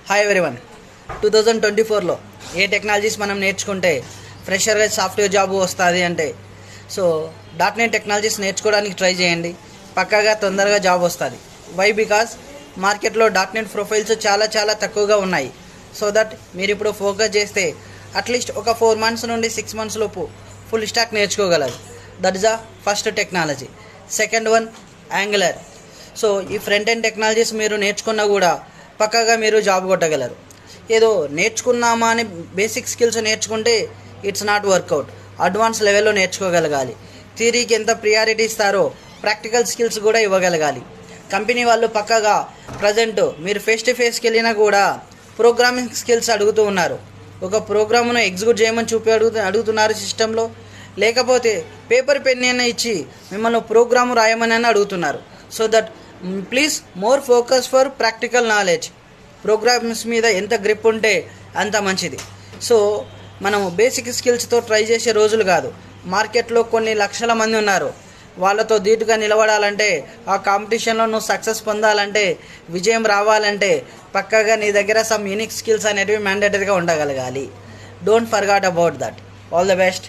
Hi everyone 2024లో ఏ technologies మనం నేర్చుకుంటే ఫ్రెషర్గా software job వస్తుంది అంటే సో .NET టెక్నాలజీస్ నేర్చుకోవడానికి ట్రై చేయండి. పక్కాగా తొందరగా జాబ్ వస్తుంది. వై బికాస్ మార్కెట్లో .NET ప్రొఫైల్స్ చాలా తక్కువగా ఉన్నాయి. సో దట్ మీరు ఇప్పుడు ఫోకస్ చేస్తే అట్లీస్ట్ ఒక 4 months నుండి 6 months లోపు ఫుల్ స్టాక్ నేర్చుకోగలరు. That is the first technology. Second one Angular. So ఈ ఫ్రంట్ ఎండ్ టెక్నాలజీస్ మీరు నేర్చుకున్నా కూడా పక్కాగా మీరు జాబ్ కొట్టగలరు. ఏదో నేర్చుకున్నామా అని బేసిక్ స్కిల్స్ నేర్చుకుంటే ఇట్స్ నాట్ వర్కౌట్. అడ్వాన్స్ లెవెల్లో నేర్చుకోగలగాలి. థియరీకి ఎంత ప్రియారిటీ ఇస్తారో ప్రాక్టికల్ స్కిల్స్ కూడా ఇవ్వగలగాలి. కంపెనీ వాళ్ళు పక్కాగా ప్రజెంట్ మీరు ఫేస్ టు ఫేస్కి వెళ్ళినా కూడా ప్రోగ్రామింగ్ స్కిల్స్ అడుగుతూ ఉన్నారు. ఒక ప్రోగ్రామ్ను ఎగ్జిక్యూట్ చేయమని అడుగుతున్నారు సిస్టంలో, లేకపోతే పేపర్ పెన్ అయినా ఇచ్చి మిమ్మల్ని ప్రోగ్రామ్ రాయమని అడుగుతున్నారు. So that please more focus for practical knowledge. Programs మీద ఎంత గ్రిప్ ఉంటే అంత మంచిది. సో మనం బేసిక్ స్కిల్స్తో ట్రై చేసే రోజులు కాదు. మార్కెట్లో కొన్ని లక్షల మంది ఉన్నారు. వాళ్ళతో ధీటుగా నిలబడాలంటే, ఆ కాంపిటీషన్లో నువ్వు సక్సెస్ పొందాలంటే, విజయం రావాలంటే పక్కాగా నీ దగ్గర సమ్ యూనిక్ స్కిల్స్ అనేటివి మ్యాండేటరీగా ఉండగలగాలి. Don't forgot about that. All the best.